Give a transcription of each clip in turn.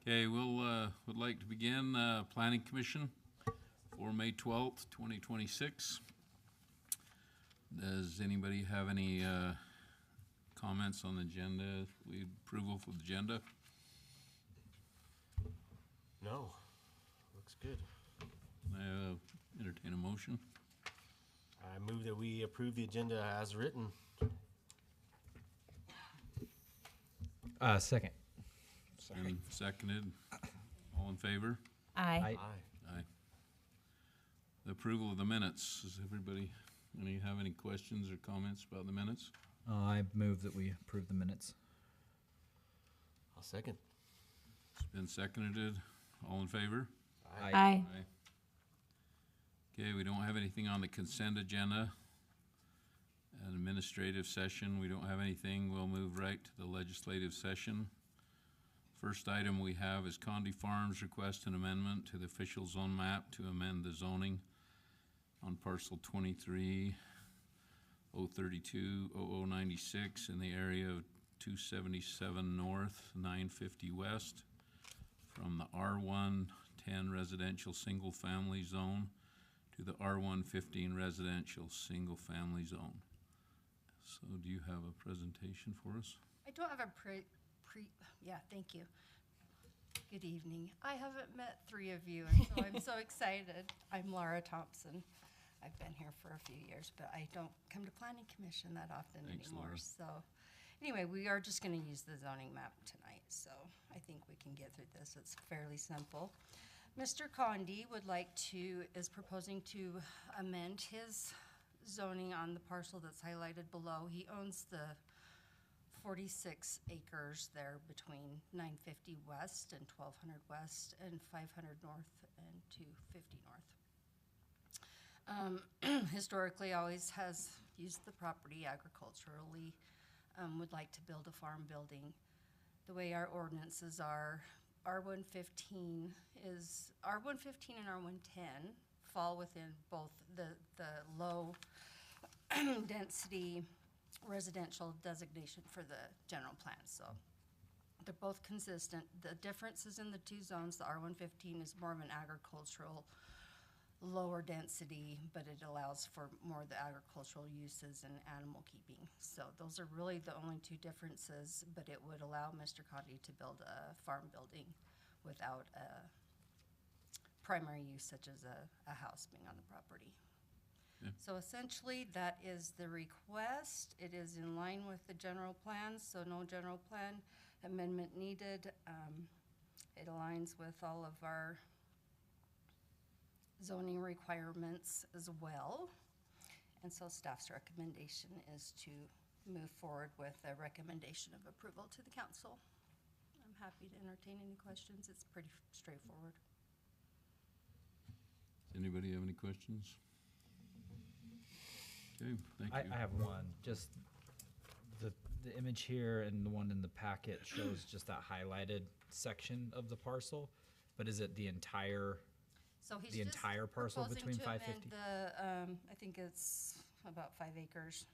Okay, would like to begin Planning Commission for May 12th, 2026. Does anybody have any comments on the agenda? Approval for the agenda? No, looks good. I entertain a motion. I move that we approve the agenda as written. Second. And seconded. All in favor? Aye. Aye. The approval of the minutes. Does everybody have any questions or comments about the minutes? I move that we approve the minutes. I'll second. It's been seconded. All in favor? Aye. Okay, we don't have anything on the consent agenda. An administrative session, we don't have anything. We'll move right to the legislative session. First item we have is Condi Farms request an amendment to the official zone map to amend the zoning on parcel 23-032-0096 in the area of 277 north, 950 west from the R110 residential single family zone to the R115 residential single family zone. So do you have a presentation for us? I don't have a thank you. Good evening. I haven't met three of you, and so I'm so excited. I'm Laura Thompson. I've been here for a few years, but I don't come to Planning Commission that often anymore. Laura. So anyway, we are just going to use the zoning map tonight, so I think we can get through this. It's fairly simple. Mr. Condi is proposing to amend his zoning on the parcel that's highlighted below. He owns the 46 acres there between 950 west and 1200 west and 500 north and 250 north. Historically always has used the property agriculturally, would like to build a farm building. The way our ordinances are, R115 and R110 fall within both the low density residential designation for the general plan. So they're both consistent. The differences in the two zones, the R115 is more of an agricultural lower density, but it allows for more of the agricultural uses and animal keeping. So those are really the only two differences, but it would allow Mr. Condi to build a farm building without a primary use such as a house being on the property. Yeah. So essentially that is the request. It is in line with the general plan, so no general plan amendment needed. It aligns with all of our zoning requirements as well. And so staff's recommendation is to move forward with a recommendation of approval to the council. I'm happy to entertain any questions. It's pretty straightforward. Does anybody have any questions? Okay, thank you. I have one. Just the image here and the one in the packet shows just that highlighted section of the parcel, but is it the entire? So he's the entire parcel between 550? I think it's about 5 acres.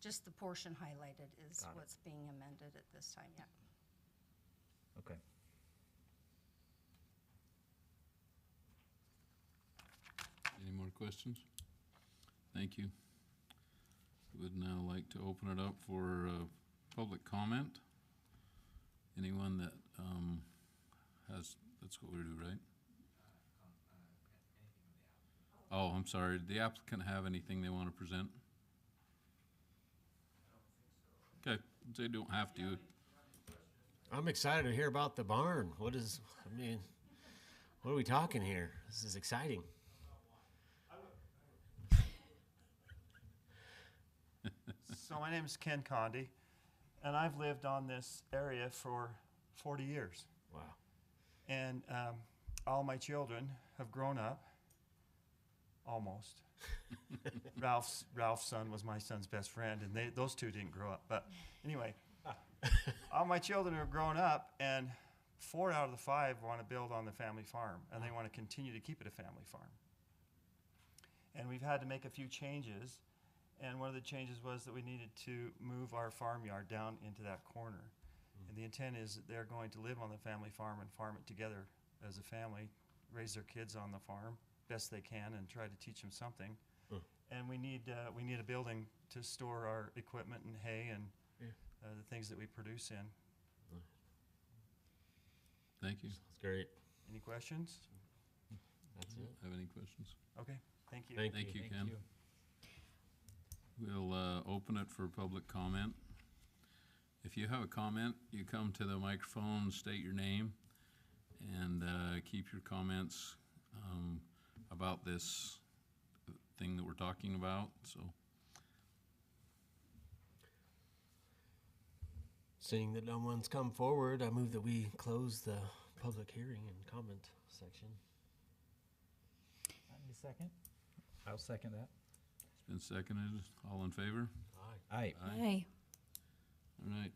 Just the portion highlighted is what's being amended at this time, yeah. Okay. Any more questions? Thank you. Would now like to open it up for public comment. Anyone that that's what we do, right? Oh, I'm sorry. Did the applicant have anything they want to present? Okay, they don't have to. I'm excited to hear about the barn. What are we talking here? This is exciting. So my name is Ken Condi, and I've lived on this area for 40 years. Wow. And all my children have grown up, almost. Ralph's son was my son's best friend, and those two didn't grow up. But anyway, all my children have grown up, and 4 out of the 5 want to build on the family farm, and they want to continue to keep it a family farm. And we've had to make a few changes. And one of the changes was that we needed to move our farmyard down into that corner. And the intent is that they're going to live on the family farm and farm it together as a family, raise their kids on the farm best they can, and try to teach them something. And we need a building to store our equipment and hay and the things that we produce in. Thank you. That's great. Any questions? That's it. Have any questions? Okay, thank you. Thank Thank you, Thank Ken. you. We'll open it for public comment. If you have a comment, you come to the microphone, state your name, and keep your comments about this thing that we're talking about. So, Seeing that no one's come forward, I move that we close the public hearing and comment section. Need a second? I'll second that. it's been seconded. All in favor? Aye. Aye. Hi. All right,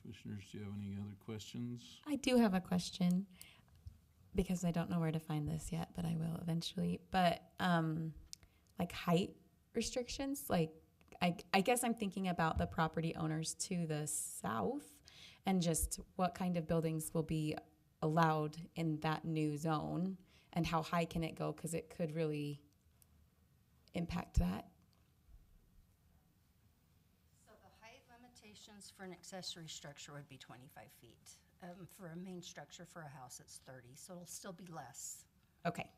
commissioners, do you have any other questions? I do have a question because I don't know where to find this yet, but I will eventually. But like height restrictions, like I guess I'm thinking about the property owners to the south and just what kind of buildings will be allowed in that new zone and how high can it go, because it could really impact that. So the height limitations for an accessory structure would be 25 feet. For a main structure for a house, it's 30, so it'll still be less. Okay,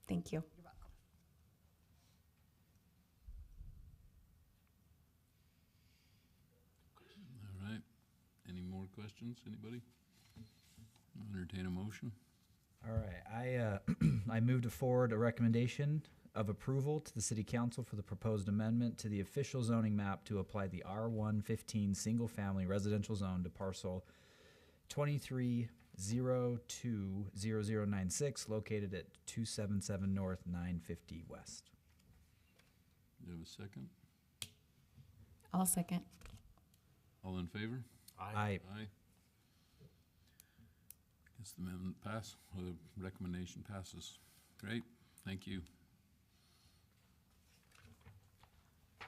thank you. You're welcome. All right. Any more questions, anybody? Entertain a motion. All right, I move to forward a recommendation of approval to the City Council for the proposed amendment to the official zoning map to apply the R115 single-family residential zone to parcel 23020096 located at 277 North, 950 West. Do you have a second? I'll second. All in favor? Aye. Aye. Guess the amendment pass, or the recommendation passes. Great, thank you.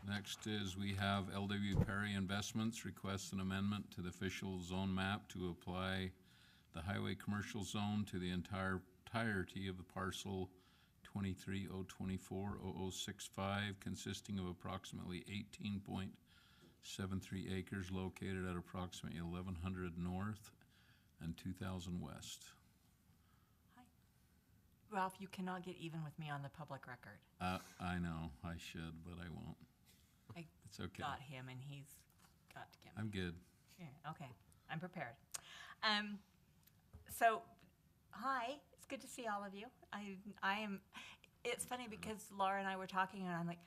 Next is we have L.W. Perry Investments requests an amendment to the official zone map to apply the highway commercial zone to the entirety of the parcel 23024065, consisting of approximately 18.73 acres located at approximately 1100 north and 2000 west. Ralph, you cannot get even with me on the public record. I know, I should, but I won't. I It's okay. got him, and he's got to get me. I'm good. Yeah, okay, I'm prepared. So, hi, it's good to see all of you. I am. It's funny because Laura and I were talking, and I'm like,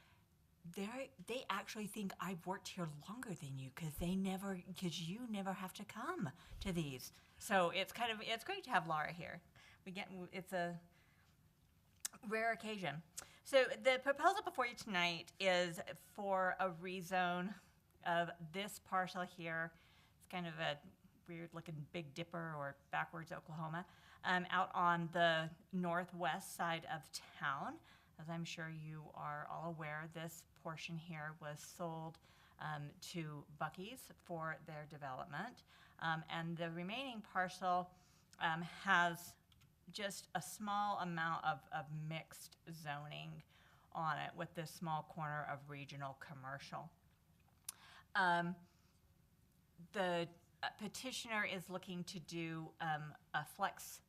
they actually think I've worked here longer than you because you never have to come to these. So it's great to have Laura here. It's a rare occasion. So the proposal before you tonight is for a rezone of this parcel here. It's kind of a weird-looking Big Dipper or backwards Oklahoma, out on the northwest side of town. As I'm sure you are all aware, this portion here was sold to Buc-ee's for their development, and the remaining parcel has just a small amount of mixed zoning on it with this small corner of regional commercial. The petitioner is looking to do a flex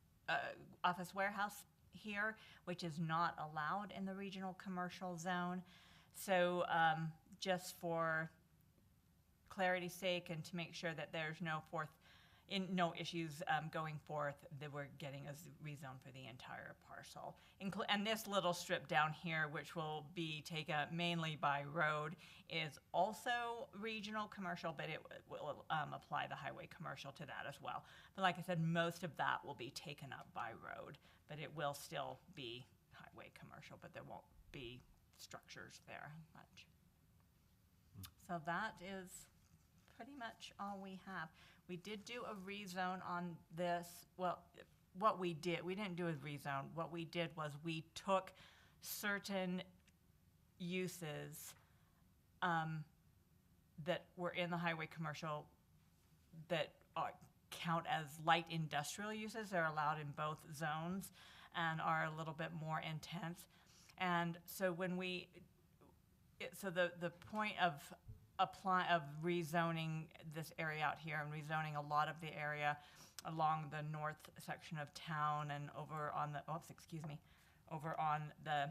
office warehouse here, which is not allowed in the regional commercial zone. So just for clarity's sake and to make sure that there's no issues going forth, that we're getting a rezone for the entire parcel. And this little strip down here, which will be taken mainly by road, is also regional commercial, but it will apply the highway commercial to that as well. But like I said, most of that will be taken up by road, but it will still be highway commercial, but there won't be structures there much. So that is pretty much all we have. We did do a rezone on this. Well, what we didn't do a rezone. What we did was we took certain uses that were in the highway commercial that count as light industrial uses. They're allowed in both zones and are a little bit more intense. And so when the point of rezoning this area out here and rezoning a lot of the area along the north section of town and over on the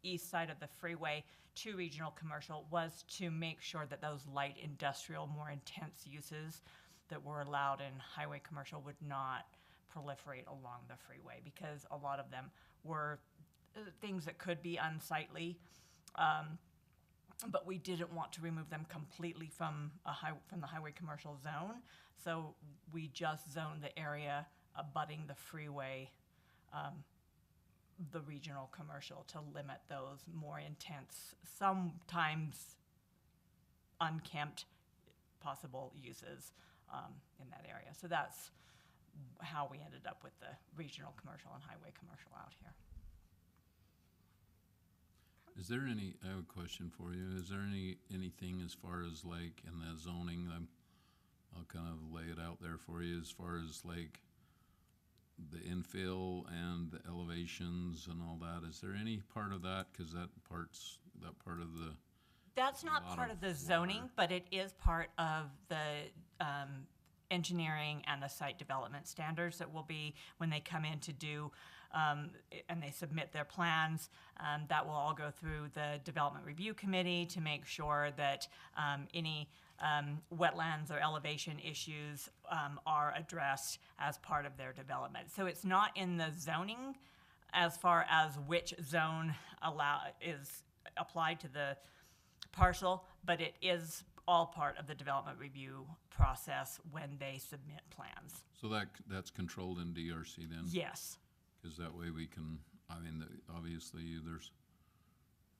east side of the freeway to regional commercial was to make sure that those light industrial, more intense uses that were allowed in highway commercial would not proliferate along the freeway, because a lot of them were things that could be unsightly, but we didn't want to remove them completely from the highway commercial zone. So we just zoned the area abutting the freeway, the regional commercial, to limit those more intense, sometimes unkempt possible uses in that area. So that's how we ended up with the regional commercial and highway commercial out here. Is there I have a question for you. Is there anything as far as like in the zoning, I'll kind of lay it out there for you, as far as like the infill and the elevations and all that? Is there any part of that? Because that part of the... That's not part of the zoning, but it is part of the engineering and the site development standards that will be when they come in to do, and they submit their plans. That will all go through the development review committee to make sure that any wetlands or elevation issues are addressed as part of their development. So it's not in the zoning as far as which zone is applied to the parcel, but it is all part of the development review process when they submit plans. So that's controlled in DRC then? Yes. Because that way we can, obviously there's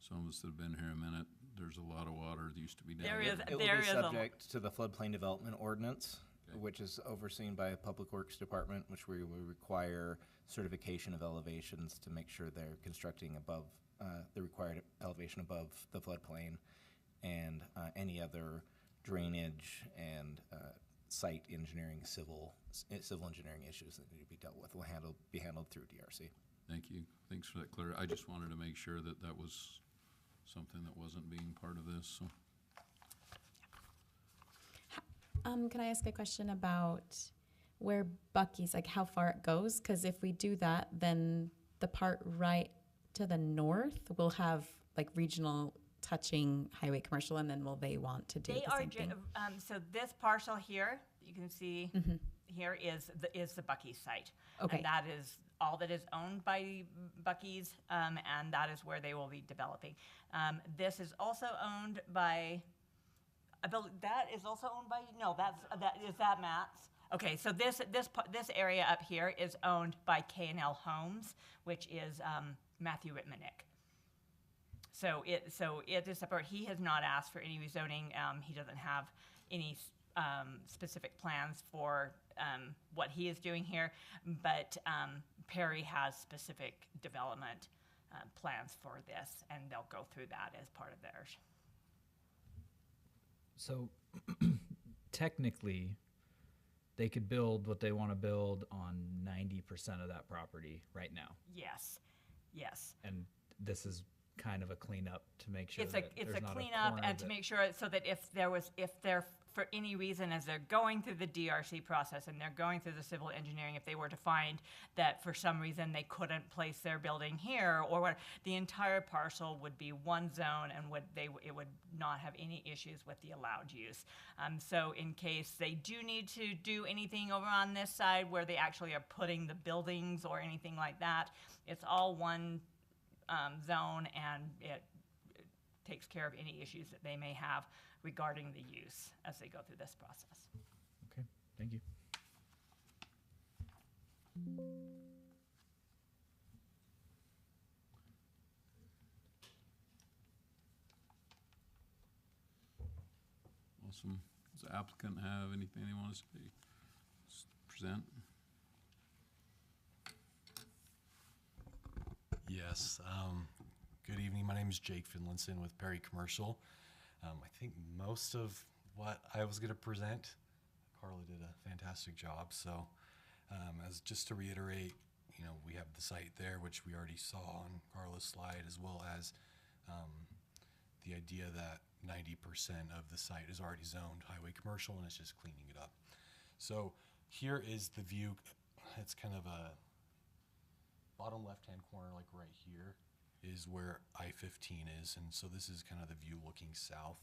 some of us that have been here a minute, there's a lot of water that used to be down there. It will be subject to the floodplain development ordinance, which is overseen by a Public Works Department, which we will require certification of elevations to make sure they're constructing above the required elevation above the floodplain, and any other drainage and site engineering, civil engineering issues that need to be dealt with will be handled through DRC. Thank you. Thanks for that, Claire. I just wanted to make sure that was something that wasn't being part of this. So. Can I ask a question about where Bucky's, like how far it goes? Because if we do that, then the part right to the north will have like regional touching highway commercial, and then will they want to do the same thing? So this parcel here, you can see here is the Bucky's site. Okay. And that is all that is owned by Bucky's, and that is where they will be developing. This is also owned by, that is also owned by, no, is that Matt's? Okay, so this area up here is owned by K&L Homes, which is Matthew Whitmanick. So it is separate. He has not asked for any rezoning. He doesn't have any specific plans for what he is doing here, but Perry has specific development plans for this, and they'll go through that as part of theirs. So technically, they could build what they want to build on 90% of that property right now. Yes. And this is kind of a cleanup to make sure It's that a there's not cleanup, and to make sure so that if they're for any reason, as they're going through the DRC process and they're going through the civil engineering, if they were to find that for some reason they couldn't place their building here, or what, the entire parcel would be one zone, and it would not have any issues with the allowed use. So in case they do need to do anything over on this side where they actually are putting the buildings or anything like that, it's all one zone, and it takes care of any issues that they may have regarding the use as they go through this process. Okay, thank you. Awesome. Does the applicant have anything they want to say? Present? Yes. Good evening. My name is Jake Finlinson with Perry Commercial. I think most of what I was going to present Carla did a fantastic job. So, as just to reiterate, we have the site there, which we already saw on Carla's slide, as well as the idea that 90% of the site is already zoned highway commercial, and it's just cleaning it up. So here is the view. It's kind of a bottom left-hand corner, like right here, is where I-15 is, and so this is kind of the view looking south.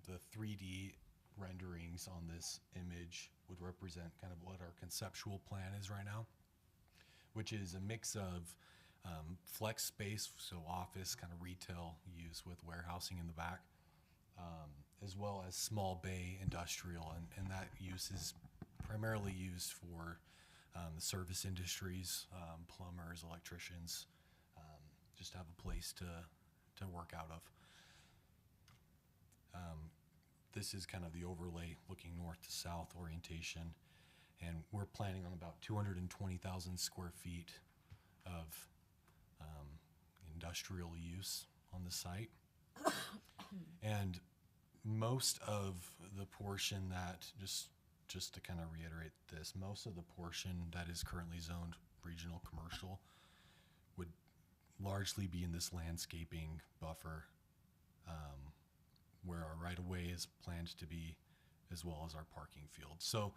The 3D renderings on this image would represent kind of what our conceptual plan is right now, which is a mix of flex space, so office, kind of retail use with warehousing in the back, as well as small bay industrial, and that use is primarily used for the service industries, plumbers, electricians, just have a place to work out of. This is kind of the overlay looking north to south orientation, and we're planning on about 220,000 square feet of industrial use on the site. And most of the portion that, just to kind of reiterate this, most of the portion that is currently zoned regional commercial would largely be in this landscaping buffer, where our right-of-way is planned to be, as well as our parking field. So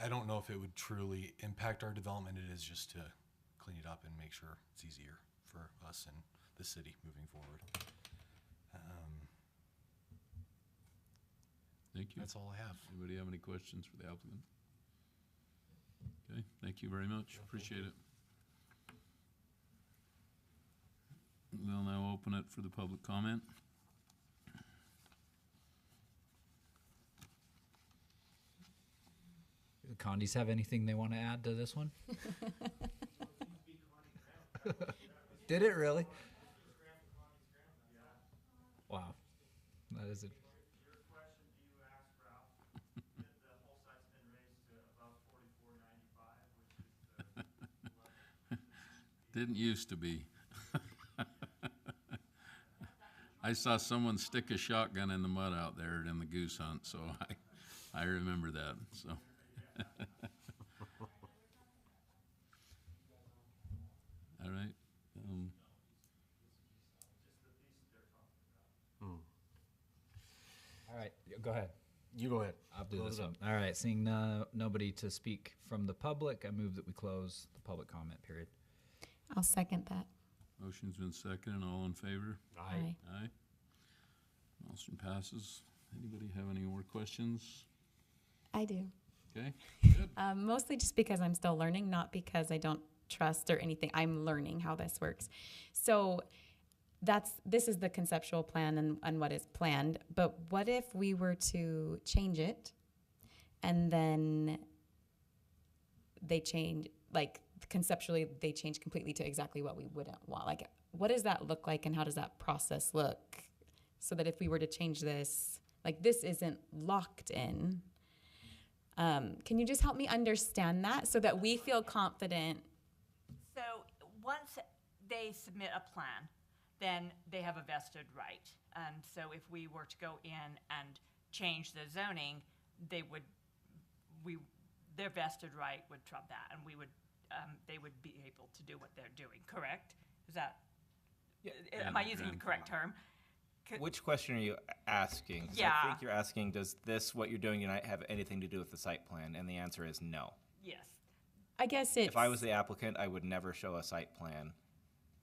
I don't know if it would truly impact our development. It is just to clean it up and make sure it's easier for us and the city moving forward. Thank you. That's all I have. Anybody have any questions for the applicant? Okay, thank you very much. Appreciate it. We'll now open it for the public comment. Do the Condis have anything they want to add to this one? Did it really? Wow, that is it. Your question, do you ask Ralph? The whole site's been raised to above 4495, which is Didn't used to be. I saw someone stick a shotgun in the mud out there in the goose hunt, so I remember that. So. All right. All right, go ahead. You go ahead. I'll do Close this it one. up. All right, seeing nobody to speak from the public, I move that we close the public comment period. I'll second that. Motion's been seconded. All in favor? Aye. Aye. Motion passes. Anybody have any more questions? I do. Okay. Mostly just because I'm still learning, not because I don't trust or anything. I'm learning how this works. So this is the conceptual plan and what is planned. But what if we were to change it and then they change, like conceptually, they change completely to exactly what we wouldn't want? Like, what does that look like and how does that process look? So that if we were to change this, like this isn't locked in. Can you just help me understand that so that we feel confident? So once they submit a plan, then they have a vested right. And so if we were to go in and change the zoning, their vested right would trump that, and they would be able to do what they're doing. Correct? Is that? Am I using the correct term? Which question are you asking? 'Cause Yeah. I think you're asking, does what you're doing tonight have anything to do with the site plan? And the answer is no. Yes. I guess it's... If I was the applicant, I would never show a site plan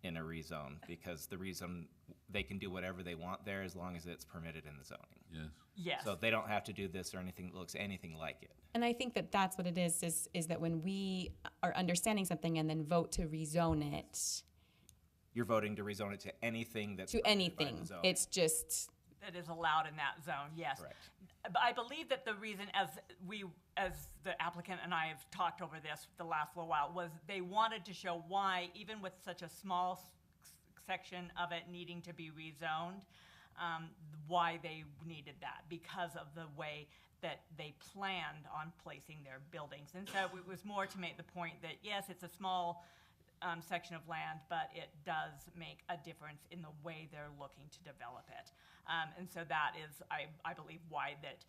in a rezone, because the rezone, they can do whatever they want there as long as it's permitted in the zoning. Yes. Yes. So they don't have to do this or anything that looks anything like it. And I think that that's what it is that when we are understanding something and then vote to rezone it You're voting to rezone it to anything that's to permitted by the anything, zone. it's just... That is allowed in that zone, yes. Correct. But I believe that the reason, as the applicant and I have talked over this the last little while, was they wanted to show why, even with such a small section of it needing to be rezoned, why they needed that, because of the way that they planned on placing their buildings. And so it was more to make the point that, yes, it's a small section of land, but it does make a difference in the way they're looking to develop it. And so that is, I believe, why that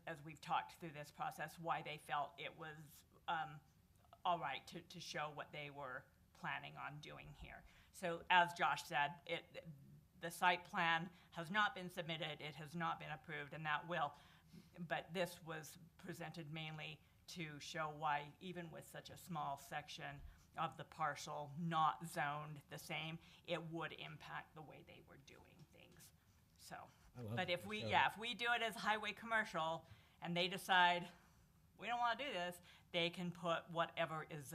as we've talked through this process, why they felt it was all right to show what they were planning on doing here. So as Josh said, the site plan has not been submitted, it has not been approved, and that will, but this was presented mainly to show why, even with such a small section of the parcel not zoned the same, it would impact the way they were doing things. So, but if we do it as highway commercial and they decide we don't want to do this, they can put whatever is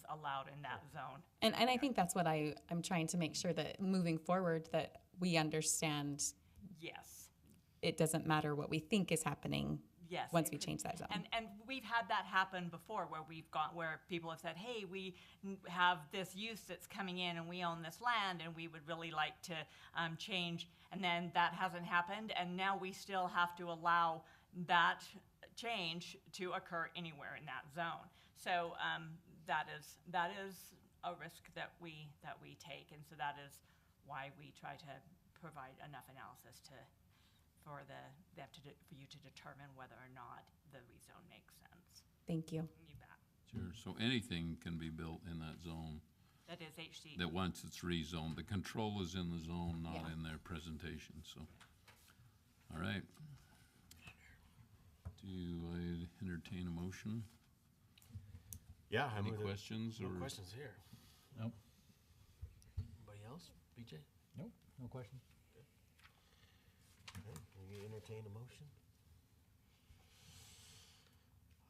allowed in that zone. And I think that's what I'm trying to make sure that moving forward that we understand. Yes. It doesn't matter what we think is happening. Yes. Once we change that zone. And we've had that happen before where people have said, hey, we have this use that's coming in and we own this land and we would really like to change. And then that hasn't happened. And now we still have to allow that change to occur anywhere in that zone. So that is a risk that we take. And so that is why we try to provide enough analysis for you to determine whether or not the rezone makes sense. Thank you. You bet. Sure, so anything can be built in that zone, That is HC. that once it's rezoned, the control is in the zone, not Yeah. in their presentation, so. All right. Do I entertain a motion? Yeah, I Any move that- questions No or? questions here. Nope. Anybody else? BJ? Nope. No question. Okay, we entertain a motion.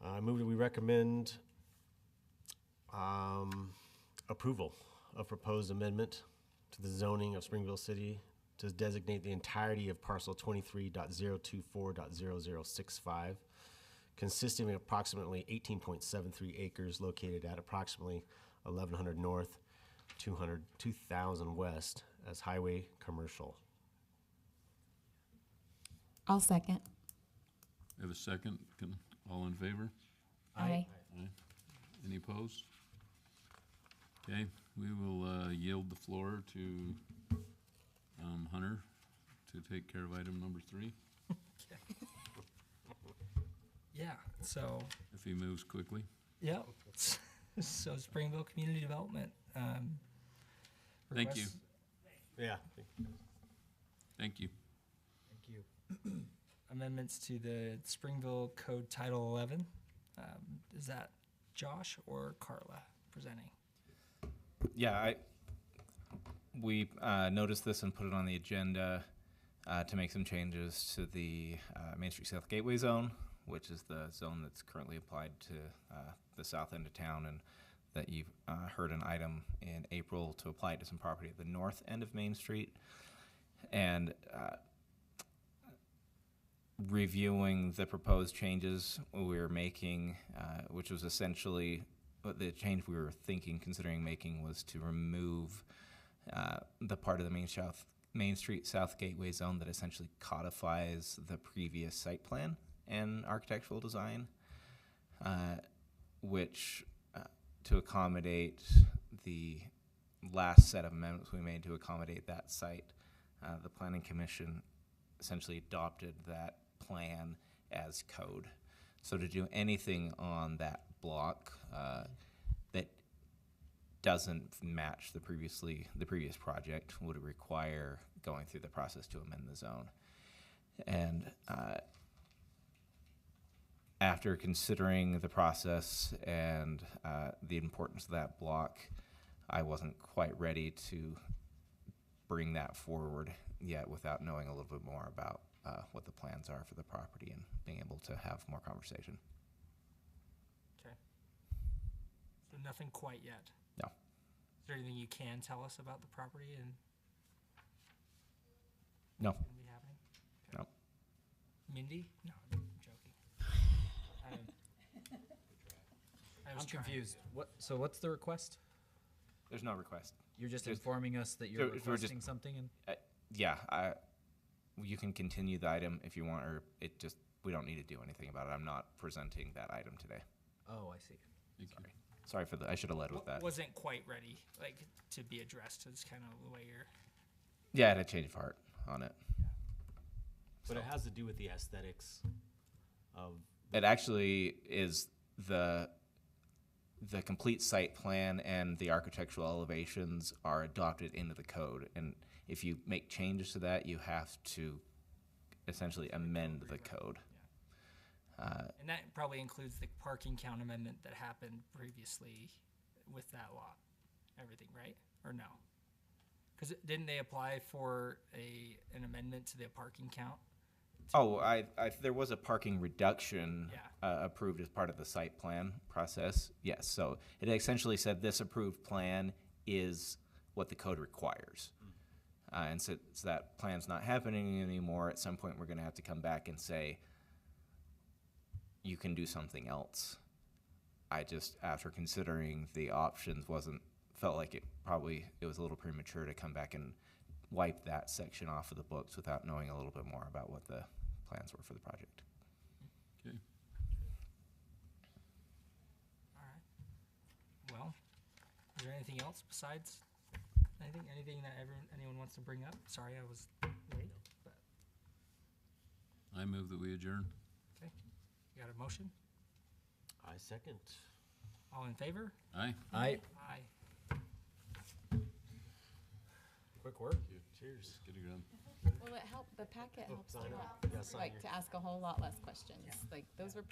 I move that we recommend approval of proposed amendment to the zoning of Springville City to designate the entirety of parcel 23.024.0065, consisting of approximately 18.73 acres located at approximately 1100 north, 2000 west as highway commercial. I'll second. Have a second, all in favor? Aye. Aye. Any opposed? Okay, we will yield the floor to Hunter to take care of item number 3, Yeah, so, if he moves quickly. yeah. So Springville Community Development. Thank you. requests- Yeah. Thank you. Thank you. Amendments to the Springville Code Title 11. Is that Josh or Carla presenting? Yeah, we noticed this and put it on the agenda to make some changes to the Main Street South Gateway Zone, which is the zone that's currently applied to the south end of town, and that you've heard an item in April to apply it to some property at the north end of Main Street. And reviewing the proposed changes we were making, which was essentially the change we were considering making was to remove the part of the Main Street South Gateway Zone that essentially codifies the previous site plan and architectural design, which to accommodate the last set of amendments we made to accommodate that site, the Planning Commission essentially adopted that plan as code. So to do anything on that block that doesn't match the previous project would require going through the process to amend the zone. And after considering the process and the importance of that block, I wasn't quite ready to bring that forward yet without knowing a little bit more about what the plans are for the property and being able to have more conversation. Okay. So nothing quite yet. No. Is there anything you can tell us about the property and No. what's gonna be happening? Okay. No. Mindy? No, I'm joking. I was I'm trying. confused. So what's the request? There's no request. You're just Just- informing us that you're we're just- requesting something, and Yeah, you can continue the item if you want, or we don't need to do anything about it. I'm not presenting that item today. oh, I see. Thank you. Sorry I should have led with that. Wasn't quite ready, like, to be addressed. It's kind of the way you're. Yeah, I had a change of heart on it. But it has to do with the aesthetics of, It actually is the complete site plan and the architectural elevations are adopted into the code. And if you make changes to that, you have to essentially amend the code. And that probably includes the parking count amendment that happened previously with that lot, everything, right? Or no? Because didn't they apply for an amendment to the parking count? Oh, there was a parking reduction Yeah. approved as part of the site plan process. Yes, so it essentially said this approved plan is what the code requires. And since that plan's not happening anymore, at some point we're going to have to come back and say, you can do something else. I just, after considering the options, felt like it was a little premature to come back and wipe that section off of the books without knowing a little bit more about what the plans were for the project. Okay. All right. Well, is there anything else besides anything that anyone wants to bring up? Sorry, I was late. But I move that we adjourn. okay, you got a motion? I second. All in favor? Aye. Aye. Aye. Quick work. Cheers. Get it done. Well, it helped. The packet helps a sign lot. up. Yeah, sign Like your- to ask a whole lot less questions. Like those were pretty.